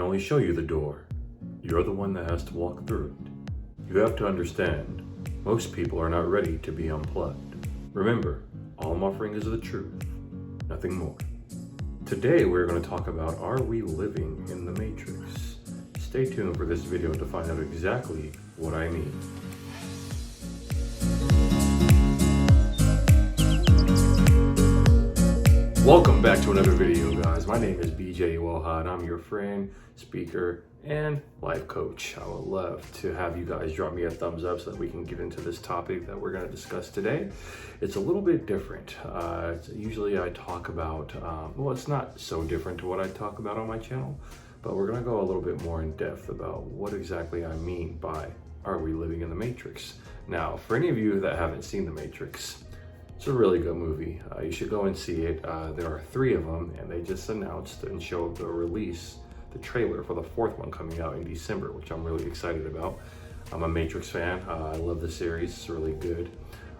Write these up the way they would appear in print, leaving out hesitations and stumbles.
can only show you the door. You're the one that has to walk through it. You have to understand, most people are not ready to be unplugged. Remember, all I'm offering is the truth, nothing more. Today we're going to talk about, are we living in the Matrix? Stay tuned for this video to find out exactly what I mean. Welcome back to another video, guys. My name is BJ Iwoha, and I'm your friend, speaker, and life coach. I would love to have you guys drop me a thumbs up so that we can get into this topic that we're going to discuss today. It's a little bit different. Usually I talk about, well, it's not so different to what I talk about on my channel, but we're going to go a little bit more in depth about what exactly I mean by, are we living in the Matrix? Now, for any of you that haven't seen The Matrix, it's a really good movie. You should go and see it. There are 3 of them, and they just announced and showed the trailer for the 4th one coming out in December, which I'm really excited about. I'm a Matrix fan. I love the series. It's really good.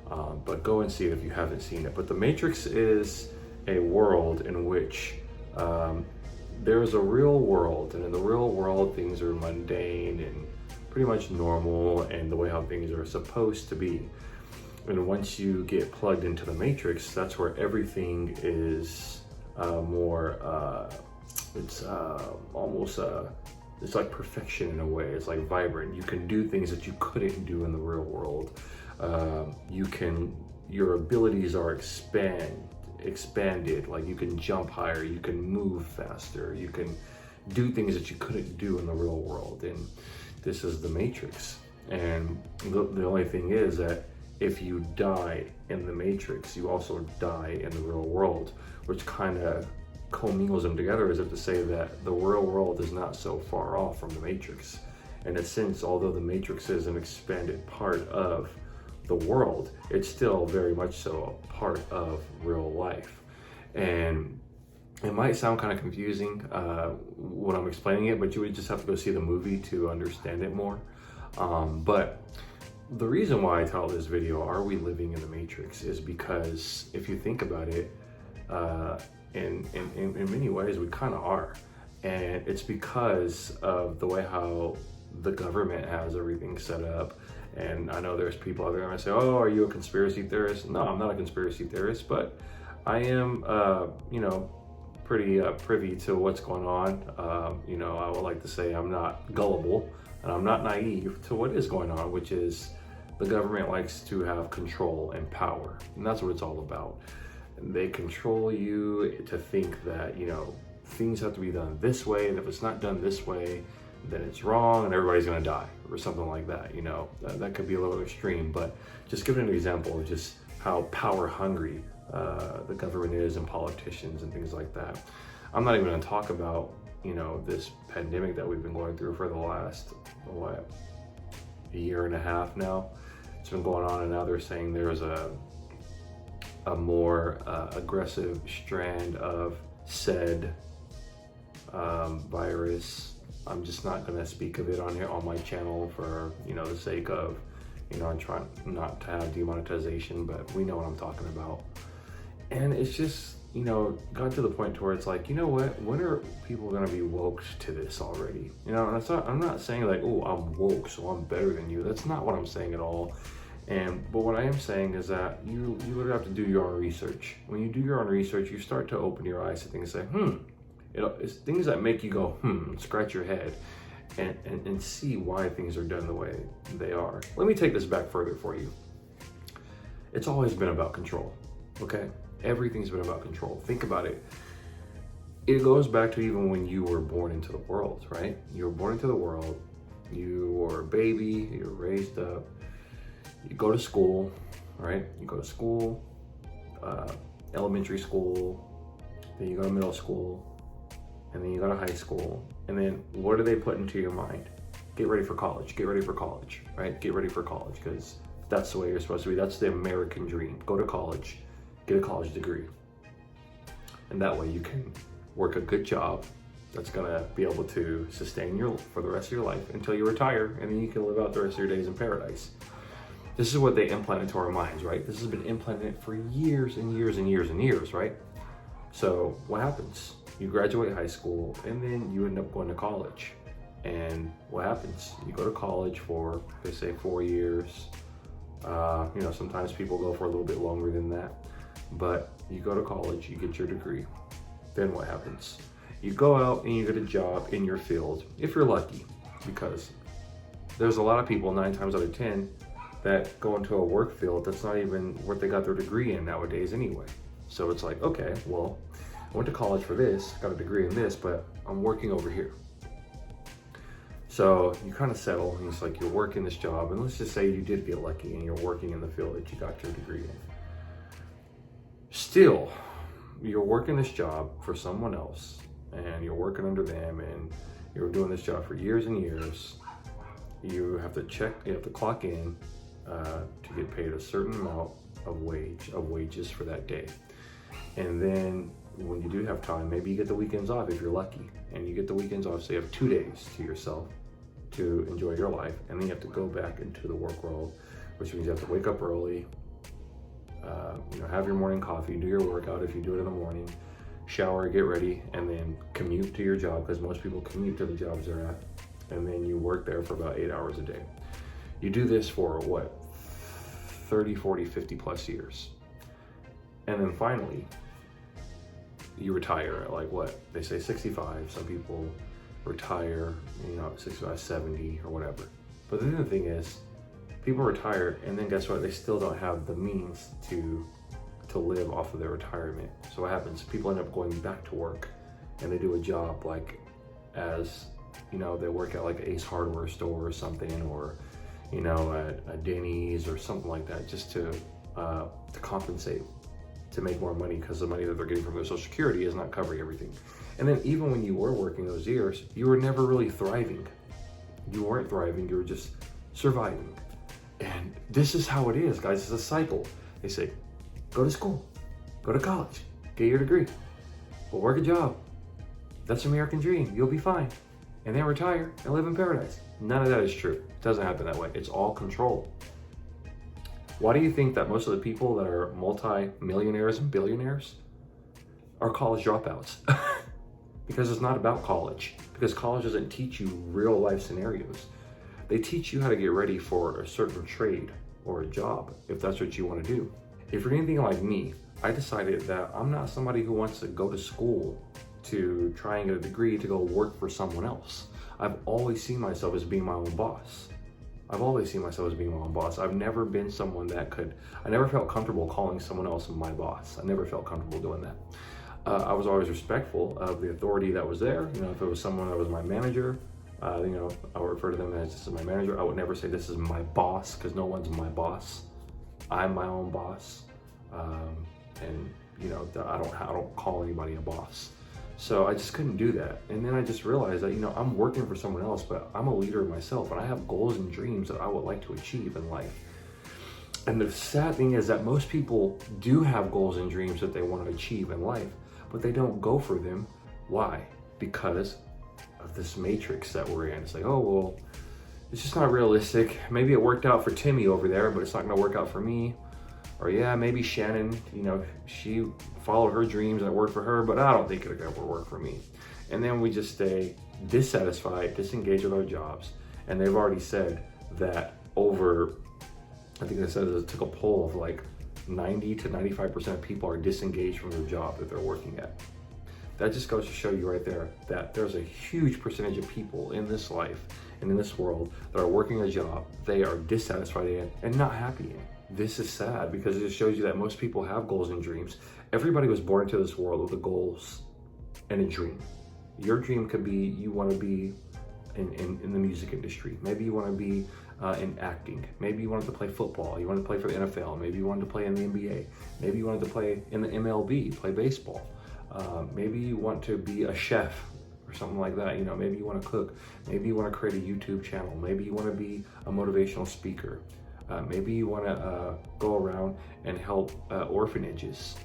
But go and see it if you haven't seen it. But The Matrix is a world in which there's a real world, and in the real world, things are mundane and pretty much normal and the way how things are supposed to be. And once you get plugged into the Matrix, that's where everything is it's like perfection in a way. It's like vibrant. You can do things that you couldn't do in the real world. Your abilities are expanded. Like you can jump higher, you can move faster, you can do things that you couldn't do in the real world. And this is the Matrix. And the only thing is that if you die in the Matrix, you also die in the real world, which kind of commingles them together as if to say that the real world is not so far off from the Matrix. In a sense, although the Matrix is an expanded part of the world, it's still very much so a part of real life. And it might sound kind of confusing when I'm explaining it, but you would just have to go see the movie to understand it more. But the reason why I title this video, Are We Living in the Matrix, is because if you think about it, in many ways we kind of are. And it's because of the way how the government has everything set up. And I know there's people out there that might say, oh, are you a conspiracy theorist? No, I'm not a conspiracy theorist, but I am, pretty privy to what's going on. I would like to say I'm not gullible and I'm not naive to what is going on, which is the government likes to have control and power, and that's what it's all about. They control you to think that, things have to be done this way, and if it's not done this way, then it's wrong and everybody's gonna die, or something like that. That could be a little extreme, but just giving an example of just how power hungry the government is, and politicians and things like that. I'm not even gonna talk about, this pandemic that we've been going through for the last, a year and a half now. It's been going on, and now they're saying there's a more aggressive strand of said virus. I'm just not going to speak of it on here on my channel for the sake of I'm trying not to have demonetization, but we know what I'm talking about. And it's just got to the point to where it's like, what, when are people going to be woke to this already? And I'm not saying like, oh, I'm woke so I'm better than you. That's not what I'm saying at all. But what I am saying is that you literally have to do your own research. When you do your own research, you start to open your eyes to things and say, it's things that make you go, scratch your head and see why things are done the way they are. Let me take this back further for you. It's always been about control, okay? Everything's been about control. Think about it. It goes back to even when you were born into the world, right? You were born into the world, you were a baby, you're raised up, you go to school, right? You go to school, elementary school, then you go to middle school, and then you go to high school. And then what do they put into your mind? Get ready for college, right? Get ready for college, because that's the way you're supposed to be. That's the American dream. Go to college, get a college degree. And that way you can work a good job that's gonna be able to sustain you for the rest of your life until you retire, and then you can live out the rest of your days in paradise. This is what they implant into our minds, right? This has been implanted for years and years and years and years, right? So what happens? You graduate high school, and then you end up going to college. And what happens? You go to college for, they say, 4 years. Sometimes people go for a little bit longer than that. But you go to college, you get your degree. Then what happens? You go out and you get a job in your field, if you're lucky, because there's a lot of people, 9 times out of 10, that go into a work field that's not even what they got their degree in nowadays anyway. So it's like, okay, well, I went to college for this, got a degree in this, but I'm working over here. So you kind of settle, and it's like you're working this job, and let's just say you did get lucky and you're working in the field that you got your degree in. Still, you're working this job for someone else, and you're working under them, and you're doing this job for years and years. You have to clock in to get paid a certain amount of wages for that day. And then when you do have time, maybe you get the weekends off if you're lucky, and you get the weekends off, so you have 2 days to yourself to enjoy your life, and then you have to go back into the work world, which means you have to wake up early, have your morning coffee, do your workout if you do it in the morning, shower, get ready, and then commute to your job, because most people commute to the jobs they're at, and then you work there for about 8 hours a day. You do this for 30, 40, 50 plus years. And then finally, you retire at they say 65. Some people retire, at 65, 70 or whatever. But the other thing is, people retire, and then guess what? They still don't have the means to live off of their retirement. So what happens? People end up going back to work, and they do a job they work at like Ace Hardware store or something, or at a Denny's or something like that, just to compensate, to make more money, because the money that they're getting from their Social Security is not covering everything. And then even when you were working those years, you were never really thriving. You weren't thriving, you were just surviving. And this is how it is, guys. It's a cycle. They say, go to school, go to college, get your degree, go work a job. That's the American dream. You'll be fine. And then retire and live in paradise. None of that is true. It doesn't happen that way. It's all control. Why do you think that most of the people that are multi-millionaires and billionaires are college dropouts? Because it's not about college. Because college doesn't teach you real life scenarios. They teach you how to get ready for a certain trade or a job, if that's what you want to do. If you're anything like me, I decided that I'm not somebody who wants to go to school to try and get a degree to go work for someone else. I've always seen myself as being my own boss. I've never been someone I never felt comfortable calling someone else my boss. I never felt comfortable doing that. I was always respectful of the authority that was there. If it was someone that was my manager, I would refer to them as, this is my manager. I would never say this is my boss, because no one's my boss. I'm my own boss. I don't call anybody a boss. So I just couldn't do that. And then I just realized that, I'm working for someone else, but I'm a leader myself, and I have goals and dreams that I would like to achieve in life. And the sad thing is that most people do have goals and dreams that they want to achieve in life, but they don't go for them. Why? Because of this matrix that we're in. It's like, oh, well, it's just not realistic. Maybe it worked out for Timmy over there, but it's not going to work out for me. Or yeah, maybe Shannon, she followed her dreams and it worked for her, but I don't think it'll ever work for me. And then we just stay dissatisfied, disengaged with our jobs. And they've already said that I think they said it took a poll of like 90 to 95% of people are disengaged from their job that they're working at. That just goes to show you right there that there's a huge percentage of people in this life and in this world that are working a job they are dissatisfied in and not happy in. This is sad, because it just shows you that most people have goals and dreams. Everybody was born into this world with the goals and a dream. Your dream could be you want to be in the music industry. Maybe you want to be in acting. Maybe you wanted to play football. You wanted to play for the NFL. Maybe you wanted to play in the NBA. Maybe you wanted to play in the MLB, play baseball. Maybe you want to be a chef or something like that. Maybe you want to cook. Maybe you want to create a YouTube channel. Maybe you want to be a motivational speaker. Maybe you want to go around and help orphanages.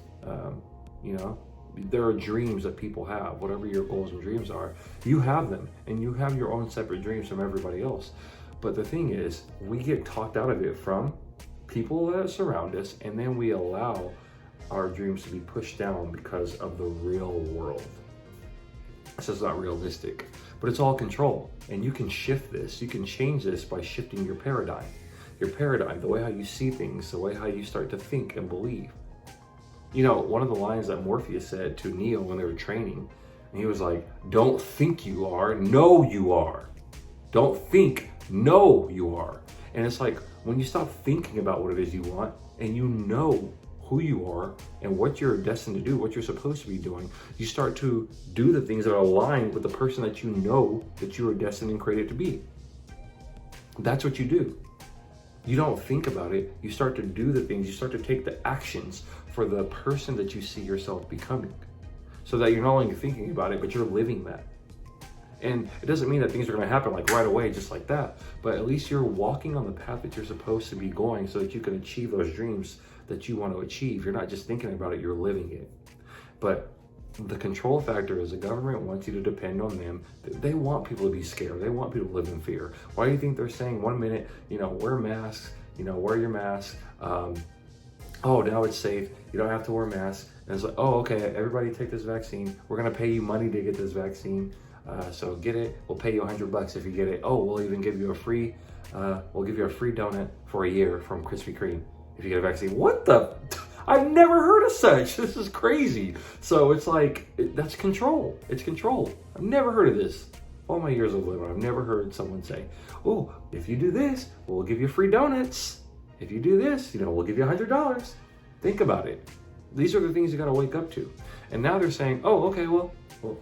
There are dreams that people have. Whatever your goals and dreams are, you have them, and you have your own separate dreams from everybody else. But the thing is, we get talked out of it from people that surround us, and then we allow our dreams to be pushed down because of the real world. It's just not realistic. But it's all control. And you can shift this. You can change this by shifting your paradigm. Your paradigm, the way how you see things, the way how you start to think and believe. You know, one of the lines that Morpheus said to Neo when they were training, and he was like, don't think you are, know you are. Don't think, know you are. And it's like, when you stop thinking about what it is you want, and you know who you are and what you're destined to do, what you're supposed to be doing, you start to do the things that are aligned with the person that you know that you are destined and created to be. That's what you do. You don't think about it. You start to do the things. You start to take the actions for the person that you see yourself becoming, so that you're not only thinking about it, but you're living that. And it doesn't mean that things are going to happen like right away, just like that. But at least you're walking on the path that you're supposed to be going, so that you can achieve those dreams that you want to achieve. You're not just thinking about it, you're living it. But the control factor is the government wants you to depend on them. They want people to be scared. They want people to live in fear. Why do you think they're saying 1 minute, wear masks, wear your mask. Oh, now it's safe. You don't have to wear masks. And it's like, oh, okay, everybody take this vaccine. We're going to pay you money to get this vaccine. So get it. We'll pay you $100 if you get it. Oh, we'll even give you a free donut for a year from Krispy Kreme if you get a vaccine. What the? I've never heard of such. This is crazy. So it's like, that's control. It's control. I've never heard of this. All my years of living, I've never heard someone say, oh, if you do this, we'll give you free donuts. If you do this, we'll give you $100. Think about it. These are the things you got to wake up to. And now they're saying, oh, okay, well,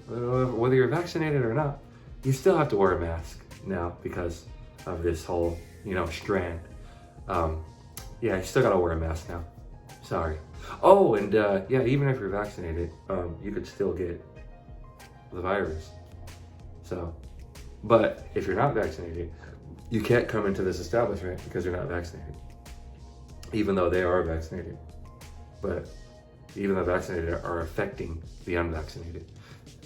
whether you're vaccinated or not, you still have to wear a mask now because of this whole, strand. Yeah, you still got to wear a mask now. Sorry. Oh, and even if you're vaccinated, you could still get the virus. So, but if you're not vaccinated, you can't come into this establishment because you're not vaccinated. Even though they are vaccinated. But even the vaccinated are affecting the unvaccinated.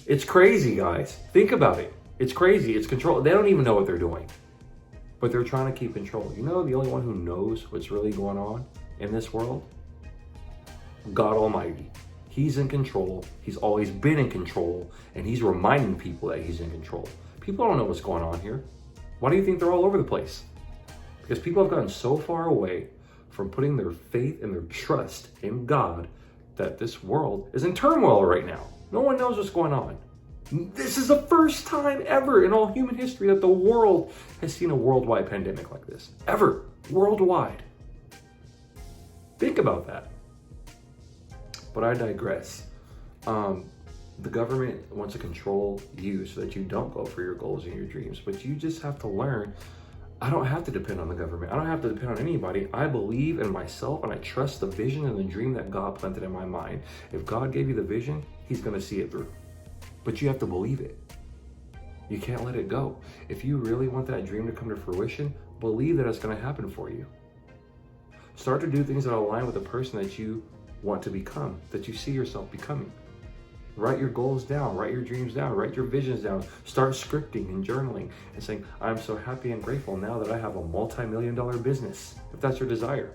It's crazy, guys. Think about it. It's crazy. It's control. They don't even know what they're doing. But they're trying to keep control. The only one who knows what's really going on in this world? God Almighty. He's in control. He's always been in control. And he's reminding people that he's in control. People don't know what's going on here. Why do you think they're all over the place? Because people have gotten so far away from putting their faith and their trust in God that this world is in turmoil right now. No one knows what's going on. This is the first time ever in all human history that the world has seen a worldwide pandemic like this. Ever. Worldwide. Think about that. But I digress. The government wants to control you so that you don't go for your goals and your dreams. But you just have to learn, I don't have to depend on the government. I don't have to depend on anybody. I believe in myself and I trust the vision and the dream that God planted in my mind. If God gave you the vision, he's going to see it through. But you have to believe it. You can't let it go. If you really want that dream to come to fruition, believe that it's going to happen for you. Start to do things that align with the person that you want to become, that you see yourself becoming. Write your goals down, write your dreams down, write your visions down. Start scripting and journaling and saying, I'm so happy and grateful now that I have a multi-million-dollar business, if that's your desire.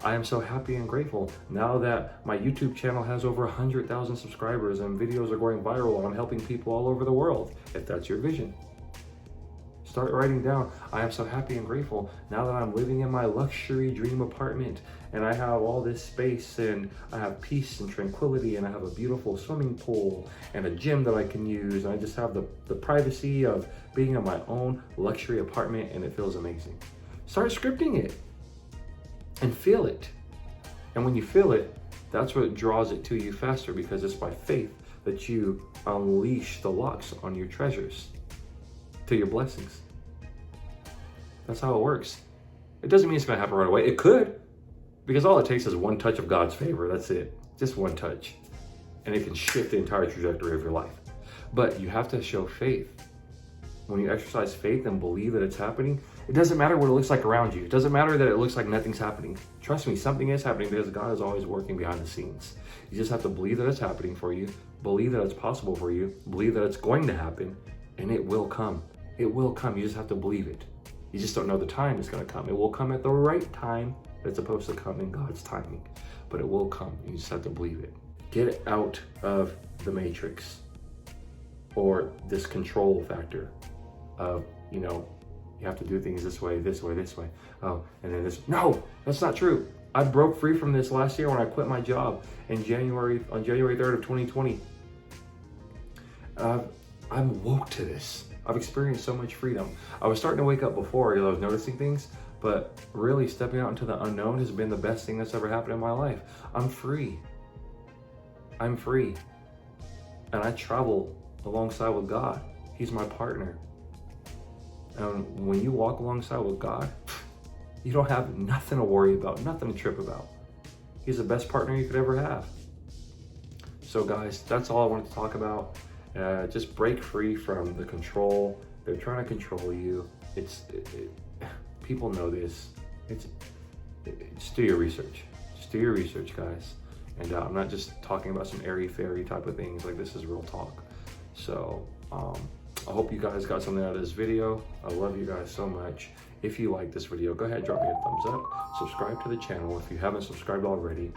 I am so happy and grateful now that my YouTube channel has over 100,000 subscribers and videos are going viral and I'm helping people all over the world, if that's your vision. Start writing down, I am so happy and grateful now that I'm living in my luxury dream apartment and I have all this space and I have peace and tranquility and I have a beautiful swimming pool and a gym that I can use and I just have the privacy of being in my own luxury apartment and it feels amazing. Start scripting it and feel it. And when you feel it, that's what draws it to you faster because it's by faith that you unleash the locks on your treasures to your blessings. That's how it works. It doesn't mean it's going to happen right away. It could, because all it takes is one touch of God's favor. That's it. Just one touch. And it can shift the entire trajectory of your life. But you have to show faith. When you exercise faith and believe that it's happening, it doesn't matter what it looks like around you. It doesn't matter that it looks like nothing's happening. Trust me, something is happening because God is always working behind the scenes. You just have to believe that it's happening for you, believe that it's possible for you, believe that it's going to happen, and it will come. It will come. You just have to believe it. You just don't know the time it's going to come. It will come at the right time that's supposed to come in God's timing. But it will come. You just have to believe it. Get out of the matrix. or this control factor of, you know, you have to do things this way, this way, this way. Oh, and then this. No, that's not true. I broke free from this last year when I quit my job on January 3rd of 2020. I'm woke to this. I've experienced so much freedom. I was starting to wake up before, I was noticing things, but really stepping out into the unknown has been the best thing that's ever happened in my life. I'm free. I'm free. And I travel alongside with God. He's my partner. And when you walk alongside with God, you don't have nothing to worry about, nothing to trip about. He's the best partner you could ever have. So guys, that's all I wanted to talk about. Just break free from the control. They're trying to control you. People know this. Just do your research. Just do your research, guys. And I'm not just talking about some airy-fairy type of things. Like, this is real talk. So I hope you guys got something out of this video. I love you guys so much. If you like this video, go ahead, drop me a thumbs up. Subscribe to the channel if you haven't subscribed already.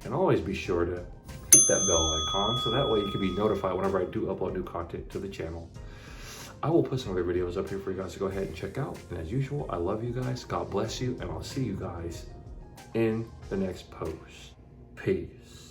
And always be sure to hit that bell icon so that way you can be notified whenever I do upload new content to the channel. I will put some other videos up here for you guys to go ahead and check out. And as usual, I love you guys. God bless you. And I'll see you guys in the next post. Peace.